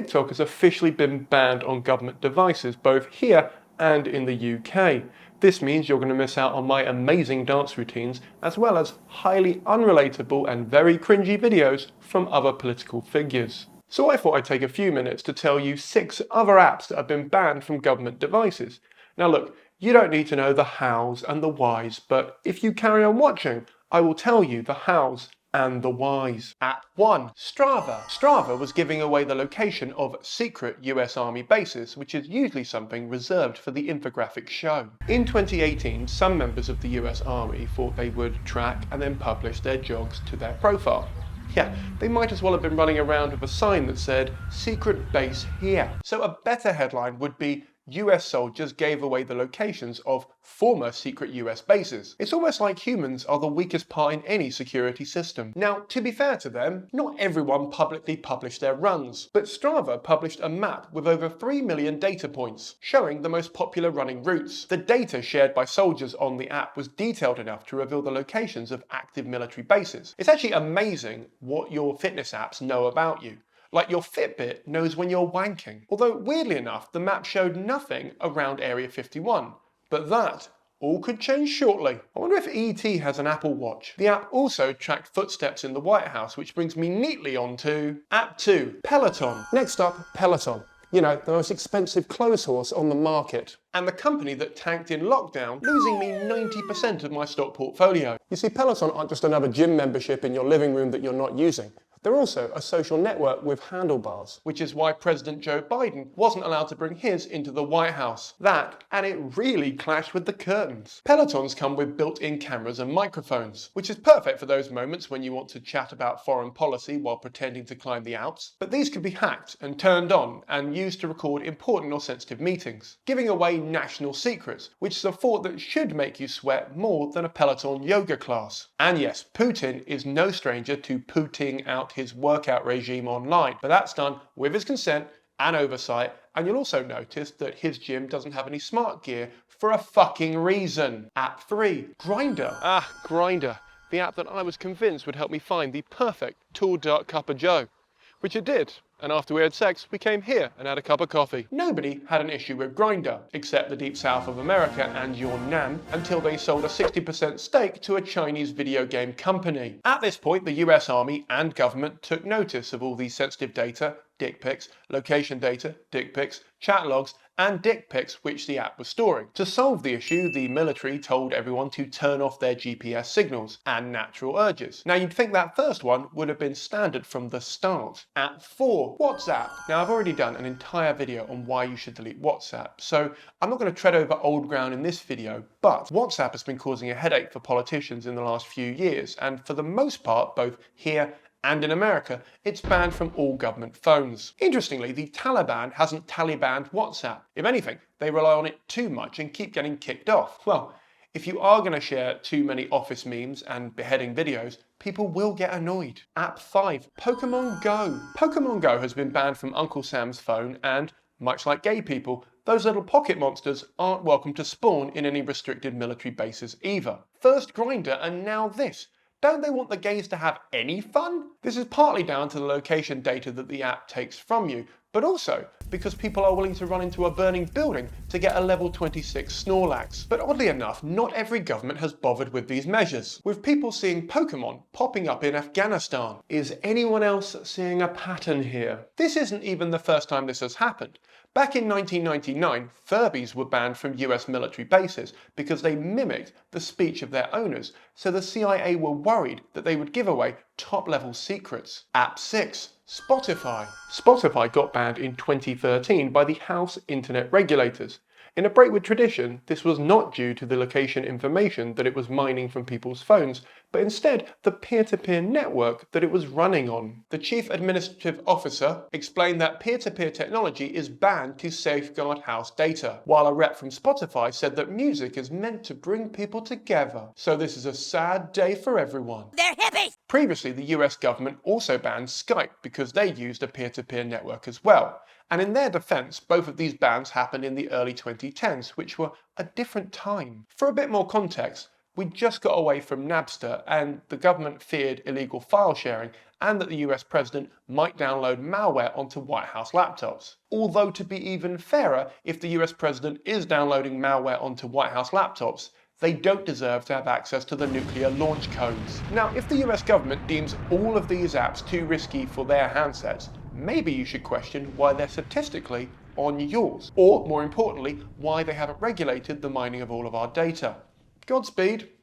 TikTok has officially been banned on government devices, both here and in the UK. This means you're going to miss out on my amazing dance routines, as well as highly unrelatable and very cringy videos from other political figures. So I thought I'd take a few minutes to tell you 6 other apps that have been banned from government devices. Now look, you don't need to know the hows and the whys, but if you carry on watching, I will tell you the hows and the whys. App 1. Strava. Strava was giving away the location of secret US Army bases, which is usually something reserved for the infographic show. In 2018, some members of the US Army thought they would track and then publish their jogs to their profile. Yeah, they might as well have been running around with a sign that said, "Secret base here." So a better headline would be, US soldiers gave away the locations of former secret US bases. It's almost like humans are the weakest part in any security system. Now, to be fair to them, not everyone publicly published their runs, but Strava published a map with over 3 million data points, showing the most popular running routes. The data shared by soldiers on the app was detailed enough to reveal the locations of active military bases. It's actually amazing what your fitness apps know about you. Like your Fitbit knows when you're wanking. Although weirdly enough, the map showed nothing around Area 51. But that all could change shortly. I wonder if ET has an Apple Watch. The app also tracked footsteps in the White House, which brings me neatly on to App 2, Peloton. Next up, Peloton. You know, the most expensive clothes horse on the market. And the company that tanked in lockdown, losing me 90% of my stock portfolio. You see, Peloton aren't just another gym membership in your living room that you're not using. They're also a social network with handlebars, which is why President Joe Biden wasn't allowed to bring his into the White House. That, and it really clashed with the curtains. Pelotons come with built-in cameras and microphones, which is perfect for those moments when you want to chat about foreign policy while pretending to climb the Alps. But these can be hacked and turned on and used to record important or sensitive meetings, giving away national secrets, which is a thought that should make you sweat more than a Peloton yoga class. And yes, Putin is no stranger to pooting out his workout regime online, but that's done with his consent and oversight, and you'll also notice that his gym doesn't have any smart gear for a fucking reason. App 3, Grindr. Grindr, the app that I was convinced would help me find the perfect tall dark cup of joe, which it did. And after we had sex, we came here and had a cup of coffee. Nobody had an issue with Grindr, except the deep south of America and your nan, until they sold a 60% stake to a Chinese video game company. At this point, the US Army and government took notice of all these sensitive data, dick pics, location data, dick pics, chat logs, and dick pics which the app was storing. To solve the issue, the military told everyone to turn off their GPS signals and natural urges. Now you'd think that first one would have been standard from the start. App 4, WhatsApp. Now I've already done an entire video on why you should delete WhatsApp, so I'm not going to tread over old ground in this video, but WhatsApp has been causing a headache for politicians in the last few years, and for the most part, both here and in America, it's banned from all government phones. Interestingly, the Taliban hasn't Talibanned WhatsApp. If anything, they rely on it too much and keep getting kicked off. Well, if you are going to share too many office memes and beheading videos, people will get annoyed. App 5, Pokemon Go. Pokemon Go has been banned from Uncle Sam's phone and, much like gay people, those little pocket monsters aren't welcome to spawn in any restricted military bases either. First Grindr and now this. Don't they want the gays to have any fun? This is partly down to the location data that the app takes from you, but also because people are willing to run into a burning building to get a level 26 Snorlax. But oddly enough, not every government has bothered with these measures, with people seeing Pokemon popping up in Afghanistan. Is anyone else seeing a pattern here? This isn't even the first time this has happened. Back in 1999, Furbies were banned from US military bases because they mimicked the speech of their owners, so the CIA were worried that they would give away top-level secrets. App 6, Spotify. Spotify got banned in 2013 by the House Internet Regulators. In a break with tradition, this was not due to the location information that it was mining from people's phones, but instead the peer-to-peer network that it was running on. The Chief Administrative Officer explained that peer-to-peer technology is banned to safeguard house data, while a rep from Spotify said that music is meant to bring people together. So this is a sad day for everyone. They're hippies! Previously, the US government also banned Skype because they used a peer-to-peer network as well. And in their defense, both of these bans happened in the early 2010s, which were a different time. For a bit more context, we just got away from Napster and the government feared illegal file sharing and that the US president might download malware onto White House laptops. Although, to be even fairer, if the US president is downloading malware onto White House laptops, they don't deserve to have access to the nuclear launch codes. Now, if the US government deems all of these apps too risky for their handsets, maybe you should question why they're statistically on yours. Or, more importantly, why they haven't regulated the mining of all of our data. Godspeed.